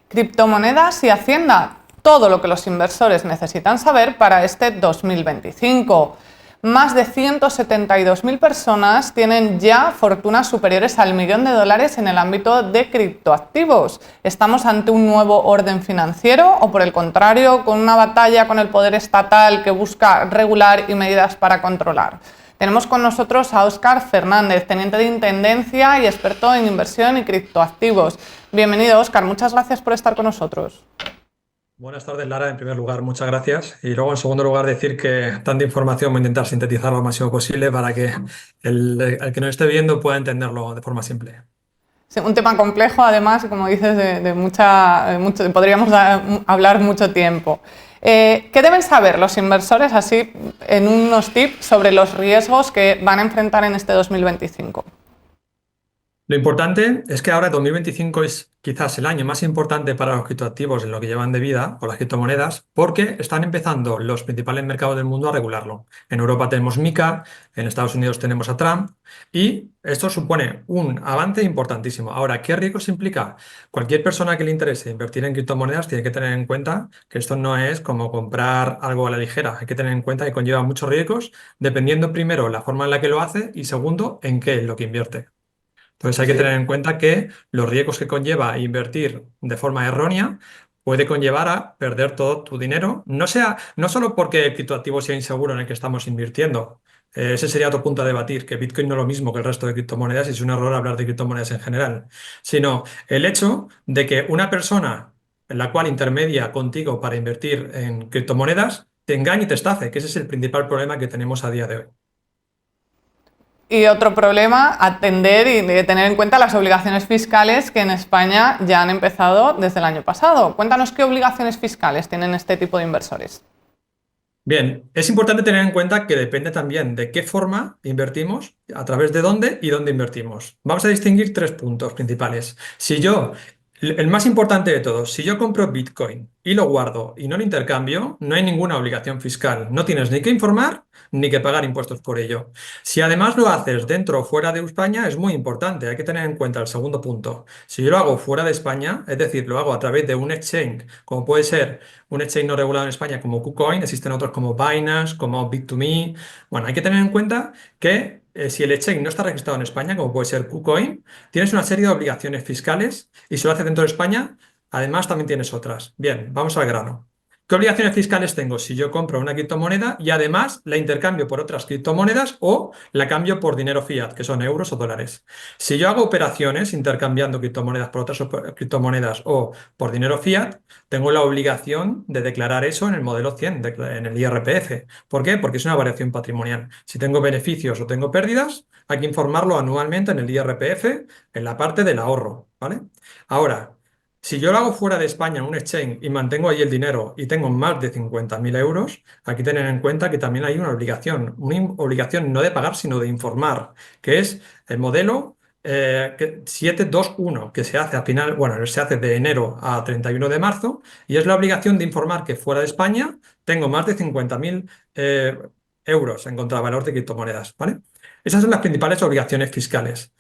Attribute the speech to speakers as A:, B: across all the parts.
A: Criptomonedas y Hacienda, todo lo que los inversores necesitan saber para este 2025. Más de 172.000 personas tienen ya fortunas superiores al $1.000.000 en el ámbito de criptoactivos. ¿Estamos ante un nuevo orden financiero o, por el contrario, con una batalla con el poder estatal que busca regular y medidas para controlar? Tenemos con nosotros a Óscar Fernández, teniente de Intendencia y experto en inversión y criptoactivos. Bienvenido, Óscar, muchas gracias por estar con nosotros.
B: Buenas tardes, Lara. En primer lugar, muchas gracias. Y luego, en segundo lugar, decir que tanta información voy a intentar sintetizar lo máximo posible para que el que nos esté viendo pueda entenderlo de forma simple.
A: Sí, un tema complejo, además, como dices, podríamos hablar mucho tiempo. ¿Qué deben saber los inversores, así en unos tips, sobre los riesgos que van a enfrentar en este 2025?
B: Lo importante es que ahora 2025 es quizás el año más importante para los criptoactivos en lo que llevan de vida, o las criptomonedas, porque están empezando los principales mercados del mundo a regularlo. En Europa tenemos MiCA, en Estados Unidos tenemos a Trump, y esto supone un avance importantísimo. Ahora, ¿qué riesgos implica? Cualquier persona que le interese invertir en criptomonedas tiene que tener en cuenta que esto no es como comprar algo a la ligera. Hay que tener en cuenta que conlleva muchos riesgos, dependiendo primero la forma en la que lo hace y segundo, en qué es lo que invierte. Entonces hay que
A: Sí.
B: tener en cuenta que los riesgos que conlleva invertir de forma errónea puede conllevar a perder todo tu dinero, no solo porque el criptoactivo sea inseguro en el que estamos invirtiendo. Ese sería otro punto a debatir, que Bitcoin no es lo mismo que el resto de criptomonedas y es un error hablar de criptomonedas en general, sino el hecho de que una persona en la cual intermedia contigo para invertir en criptomonedas te engañe y te estafe, que ese es el principal problema que tenemos a día de hoy.
A: Y otro problema, atender y tener en cuenta las obligaciones fiscales que en España ya han empezado desde el año pasado. Cuéntanos qué obligaciones fiscales tienen este tipo de inversores.
B: Bien, es importante tener en cuenta que depende también de qué forma invertimos, a través de dónde y dónde invertimos. Vamos a distinguir tres puntos principales. El más importante de todos, si yo compro Bitcoin y lo guardo y no lo intercambio, no hay ninguna obligación fiscal. No tienes ni que informar ni que pagar impuestos por ello. Si además lo haces dentro o fuera de España, es muy importante. Hay que tener en cuenta el segundo punto. Si yo lo hago fuera de España, es decir, lo hago a través de un exchange, como puede ser un exchange no regulado en España como KuCoin, existen otros como Binance, como Bit2Me. Bueno, hay que tener en cuenta que si el exchange no está registrado en España, como puede ser KuCoin, tienes una serie de obligaciones fiscales y si lo haces dentro de España, además también tienes otras. Bien, vamos al grano. ¿Qué obligaciones fiscales tengo si yo compro una criptomoneda y además la intercambio por otras criptomonedas o la cambio por dinero fiat, que son euros o dólares? Si yo hago operaciones intercambiando criptomonedas por otras criptomonedas o por dinero fiat, tengo la obligación de declarar eso en el modelo 100, en el IRPF. ¿Por qué? Porque es una variación patrimonial. Si tengo beneficios o tengo pérdidas, hay que informarlo anualmente en el IRPF, en la parte del ahorro, ¿vale? Ahora, si yo lo hago fuera de España en un exchange y mantengo ahí el dinero y tengo más de 50.000 euros, aquí tener en cuenta que también hay una obligación no de pagar, sino de informar, que es el modelo 721, que se hace a final, bueno, se hace de enero a 31 de marzo, y es la obligación de informar que fuera de España tengo más de 50.000 euros en contravalor de criptomonedas, ¿vale? Esas son las principales obligaciones fiscales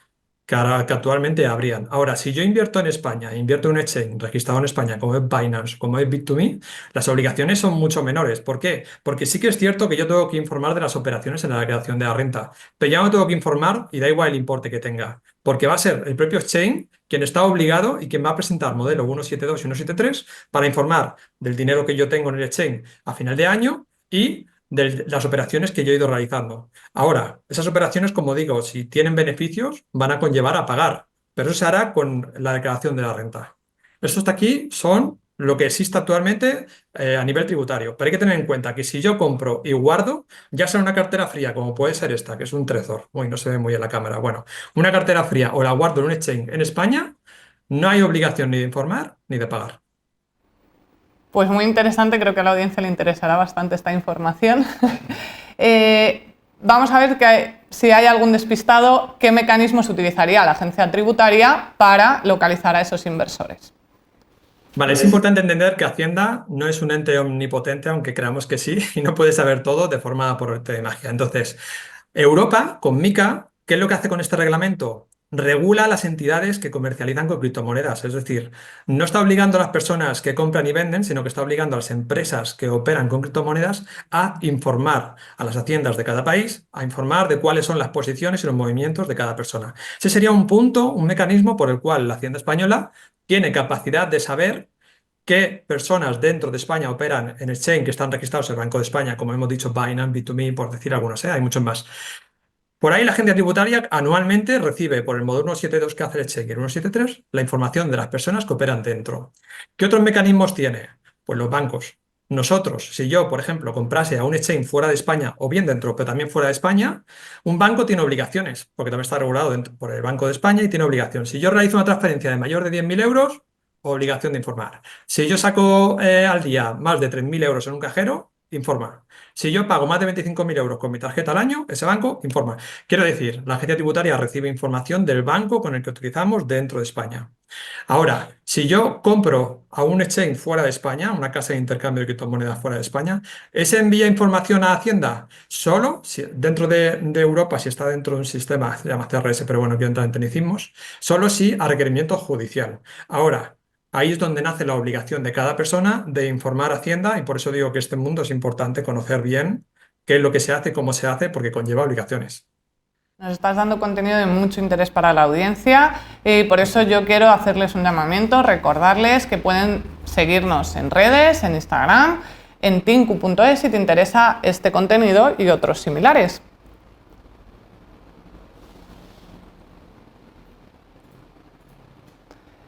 B: que actualmente habrían. Ahora, si yo invierto en España, invierto en un exchange registrado en España, como es Binance, como es Bit2Me, las obligaciones son mucho menores. ¿Por qué? Porque sí que es cierto que yo tengo que informar de las operaciones en la declaración de la renta, pero ya no tengo que informar y da igual el importe que tenga, porque va a ser el propio exchange quien está obligado y quien va a presentar modelo 172 y 173 para informar del dinero que yo tengo en el exchange a final de año y de las operaciones que yo he ido realizando. Ahora, esas operaciones, como digo, si tienen beneficios, van a conllevar a pagar, pero eso se hará con la declaración de la renta. Esto hasta aquí son lo que existe actualmente a nivel tributario, pero hay que tener en cuenta que si yo compro y guardo, ya sea una cartera fría, como puede ser esta, que es un Trezor, uy, no se ve muy en la cámara, bueno, una cartera fría o la guardo en un exchange en España, no hay obligación ni de informar ni de pagar.
A: Pues muy interesante, creo que a la audiencia le interesará bastante esta información. Vamos a ver si hay algún despistado, qué mecanismos utilizaría la agencia tributaria para localizar a esos inversores.
B: Vale, es importante entender que Hacienda no es un ente omnipotente, aunque creamos que sí, y no puede saber todo de forma por arte de magia. Entonces, Europa, con MiCA, ¿qué es lo que hace con este reglamento? regula a las entidades que comercializan con criptomonedas. Es decir, no está obligando a las personas que compran y venden, sino que está obligando a las empresas que operan con criptomonedas a informar a las haciendas de cada país, a informar de cuáles son las posiciones y los movimientos de cada persona. Ese sería un punto, un mecanismo por el cual la Hacienda española tiene capacidad de saber qué personas dentro de España operan en exchange que están registrados en el Banco de España, como hemos dicho, Binance, Bit2Me, por decir algunos, hay muchos más. Por ahí la agencia tributaria anualmente recibe por el módulo 172 que hace el exchange y el 173 la información de las personas que operan dentro. ¿Qué otros mecanismos tiene? Pues los bancos. Nosotros, si yo, por ejemplo, comprase a un exchange fuera de España o bien dentro, pero también fuera de España, un banco tiene obligaciones, porque también está regulado por el Banco de España y tiene obligación. Si yo realizo una transferencia de mayor de 10.000 euros, obligación de informar. Si yo saco al día más de 3.000 euros en un cajero, informa. Si yo pago más de 25.000 euros con mi tarjeta al año, ese banco informa. Quiero decir, la agencia tributaria recibe información del banco con el que utilizamos dentro de España. Ahora, si yo compro a un exchange fuera de España, una casa de intercambio de criptomonedas fuera de España, ¿ese envía información a Hacienda? Solo si, dentro de Europa, si está dentro de un sistema, se llama CRS, pero bueno, quiero entrar en tecnicismos, solo si a requerimiento judicial. Ahora, ahí es donde nace la obligación de cada persona de informar a Hacienda y por eso digo que este mundo es importante conocer bien qué es lo que se hace, cómo se hace, porque conlleva obligaciones.
A: Nos estás dando contenido de mucho interés para la audiencia y por eso yo quiero hacerles un llamamiento, recordarles que pueden seguirnos en redes, en Instagram, en tinku.es si te interesa este contenido y otros similares.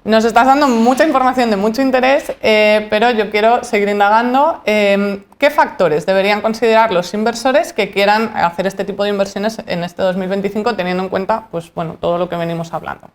A: Nos estás dando mucha información de mucho interés, pero yo quiero seguir indagando. ¿Qué factores deberían considerar los inversores que quieran hacer este tipo de inversiones en este 2025, teniendo en cuenta, pues, bueno, todo lo que venimos hablando?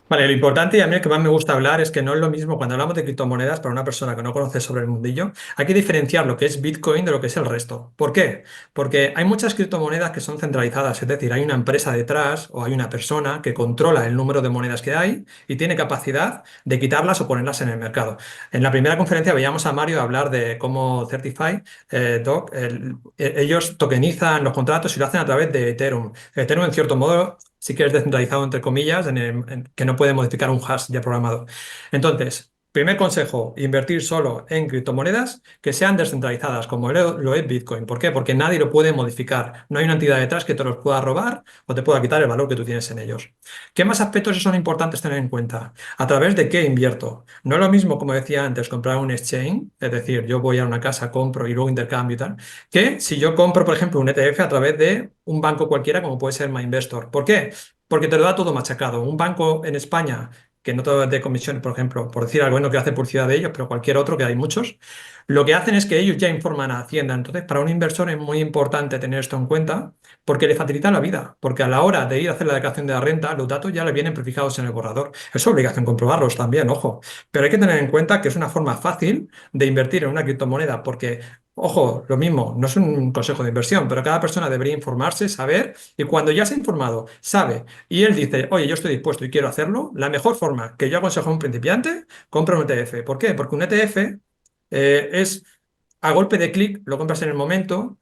B: Vale, lo importante y a mí el que más me gusta hablar es que no es lo mismo cuando hablamos de criptomonedas para una persona que no conoce sobre el mundillo. Hay que diferenciar lo que es Bitcoin de lo que es el resto. ¿Por qué? Porque hay muchas criptomonedas que son centralizadas, es decir, hay una empresa detrás o hay una persona que controla el número de monedas que hay y tiene capacidad de quitarlas o ponerlas en el mercado. En la primera conferencia veíamos a Mario hablar de cómo Certify, Doc, ellos tokenizan los contratos y lo hacen a través de Ethereum. Ethereum, en cierto modo, sí que es descentralizado, entre comillas, que no puede modificar un hash ya programado. Entonces, primer consejo, invertir solo en criptomonedas que sean descentralizadas, como lo es Bitcoin. ¿Por qué? Porque nadie lo puede modificar. No hay una entidad detrás que te los pueda robar o te pueda quitar el valor que tú tienes en ellos. ¿Qué más aspectos son importantes tener en cuenta? ¿A través de qué invierto? No es lo mismo, como decía antes, comprar un exchange, es decir, yo voy a una casa, compro y luego intercambio y tal, que si yo compro, por ejemplo, un ETF a través de un banco cualquiera como puede ser MyInvestor. ¿Por qué? Porque te lo da todo machacado. Un banco en España que no te da de comisiones, por ejemplo, por decir algo, no quiero hacer publicidad de ellos, pero cualquier otro, que hay muchos, lo que hacen es que ellos ya informan a Hacienda. Entonces, para un inversor es muy importante tener esto en cuenta porque le facilita la vida, porque a la hora de ir a hacer la declaración de la renta, los datos ya le vienen prefijados en el borrador. Es obligación comprobarlos también, ojo. Pero hay que tener en cuenta que es una forma fácil de invertir en una criptomoneda porque ojo, lo mismo, no es un consejo de inversión, pero cada persona debería informarse, saber, y cuando ya se ha informado, sabe, y él dice, oye, yo estoy dispuesto y quiero hacerlo, la mejor forma que yo aconsejo a un principiante, compra un ETF. ¿Por qué? Porque un ETF es a golpe de clic, lo compras en el momento,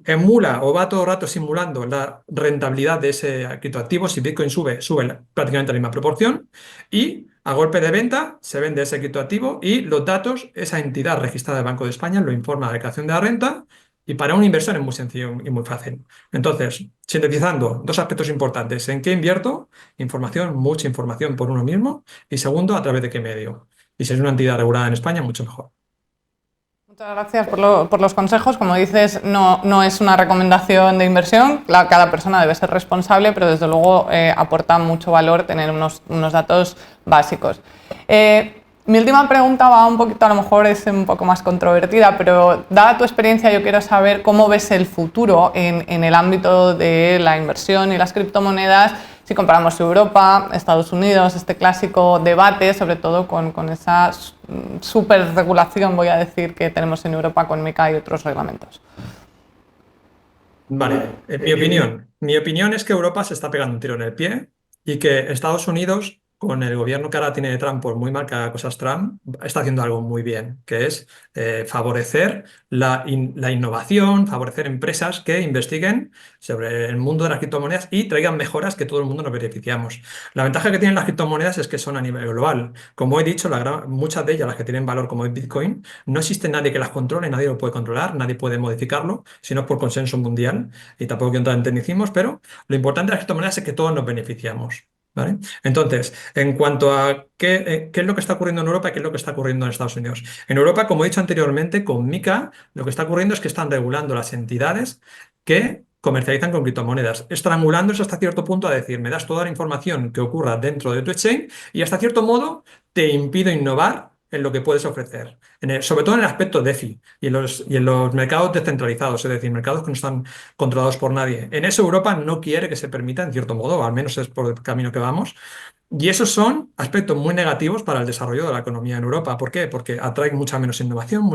B: emula o va todo el rato simulando la rentabilidad de ese criptoactivo. Si Bitcoin sube, sube prácticamente a la misma proporción y a golpe de venta se vende ese criptoactivo y los datos, esa entidad registrada del Banco de España lo informa a la declaración de la renta y para un inversor es muy sencillo y muy fácil. Entonces, sintetizando, dos aspectos importantes. ¿En qué invierto? Información, mucha información por uno mismo y segundo, a través de qué medio. Y si es una entidad regulada en España, mucho mejor.
A: Muchas gracias por los consejos. Como dices, no es una recomendación de inversión. Cada persona debe ser responsable, pero desde luego aporta mucho valor tener unos datos básicos. Mi última pregunta va un poquito, a lo mejor es un poco más controvertida, pero dada tu experiencia yo quiero saber cómo ves el futuro en el ámbito de la inversión y las criptomonedas si comparamos Europa, Estados Unidos, este clásico debate, sobre todo con esa super regulación, voy a decir, que tenemos en Europa con MiCA y otros reglamentos.
B: Vale, mi opinión es que Europa se está pegando un tiro en el pie y que Estados Unidos con el gobierno que ahora tiene Trump, por muy mal que haga cosas Trump, está haciendo algo muy bien, que es favorecer la innovación, favorecer empresas que investiguen sobre el mundo de las criptomonedas y traigan mejoras que todo el mundo nos beneficiamos. La ventaja que tienen las criptomonedas es que son a nivel global. Como he dicho, muchas de ellas, las que tienen valor como el Bitcoin, no existe nadie que las controle, nadie lo puede controlar, nadie puede modificarlo, sino es por consenso mundial, y tampoco quiero entrar en tecnicismos, pero lo importante de las criptomonedas es que todos nos beneficiamos. ¿Vale? Entonces, en cuanto a qué es lo que está ocurriendo en Europa y qué es lo que está ocurriendo en Estados Unidos. En Europa, como he dicho anteriormente, con MiCA, lo que está ocurriendo es que están regulando las entidades que comercializan con criptomonedas, estrangulándose hasta cierto punto a decir, me das toda la información que ocurra dentro de tu exchange y hasta cierto modo te impido innovar en lo que puedes ofrecer, sobre todo en el aspecto DeFi y en los mercados descentralizados, es decir, mercados que no están controlados por nadie. En eso Europa no quiere que se permita, en cierto modo, o al menos es por el camino que vamos. Y esos son aspectos muy negativos para el desarrollo de la economía en Europa. ¿Por qué? Porque atraen mucha menos innovación,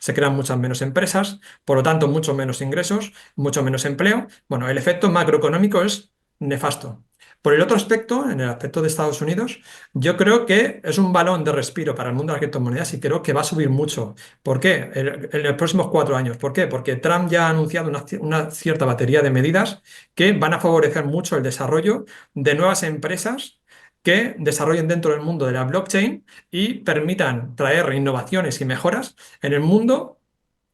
B: se crean muchas menos empresas, por lo tanto, mucho menos ingresos, mucho menos empleo. Bueno, el efecto macroeconómico es nefasto. Por el otro aspecto, en el aspecto de Estados Unidos, yo creo que es un balón de respiro para el mundo de las criptomonedas y creo que va a subir mucho. ¿Por qué? En los próximos 4 años. ¿Por qué? Porque Trump ya ha anunciado una cierta batería de medidas que van a favorecer mucho el desarrollo de nuevas empresas que desarrollen dentro del mundo de la blockchain y permitan traer innovaciones y mejoras en el mundo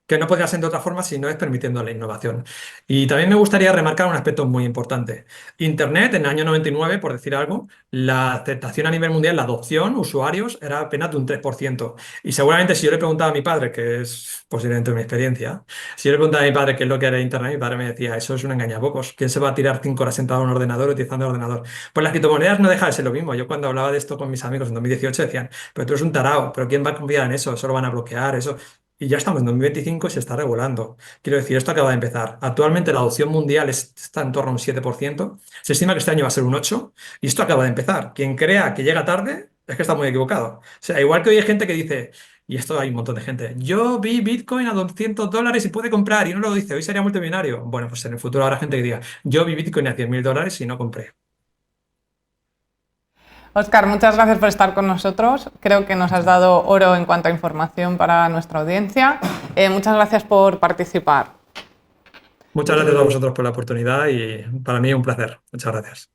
B: que no podría ser de otra forma si no es permitiendo la innovación. Y también me gustaría remarcar un aspecto muy importante. Internet, en el año 99, por decir algo, la aceptación a nivel mundial, la adopción, usuarios, era apenas de un 3%. Y seguramente si yo le preguntaba a mi padre, que es posiblemente mi experiencia, si yo le preguntaba a mi padre qué es lo que era Internet, mi padre me decía, eso es un engañabobos. ¿Quién se va a tirar 5 horas sentado en un ordenador utilizando el ordenador? Pues las criptomonedas no deja de ser lo mismo. Yo cuando hablaba de esto con mis amigos en 2018 decían, pero tú eres un tarao, pero ¿quién va a confiar en eso? Eso lo van a bloquear, eso. Y ya estamos en 2025 y se está regulando. Quiero decir, esto acaba de empezar. Actualmente la adopción mundial está en torno a un 7%. Se estima que este año va a ser un 8%. Y esto acaba de empezar. Quien crea que llega tarde es que está muy equivocado. O sea, igual que hoy hay gente que dice, y esto hay un montón de gente, yo vi Bitcoin a $200 y pude comprar y no lo dice, hoy sería multimillonario. Bueno, pues en el futuro habrá gente que diga, yo vi Bitcoin a $100.000 y no compré.
A: Óscar, muchas gracias por estar con nosotros. Creo que nos has dado oro en cuanto a información para nuestra audiencia. Muchas gracias por participar.
B: Muchas gracias a vosotros por la oportunidad y para mí un placer. Muchas gracias.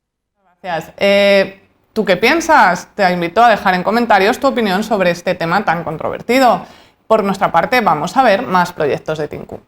A: Gracias. ¿Tú qué piensas? Te invito a dejar en comentarios tu opinión sobre este tema tan controvertido. Por nuestra parte, vamos a ver más proyectos de Tinku.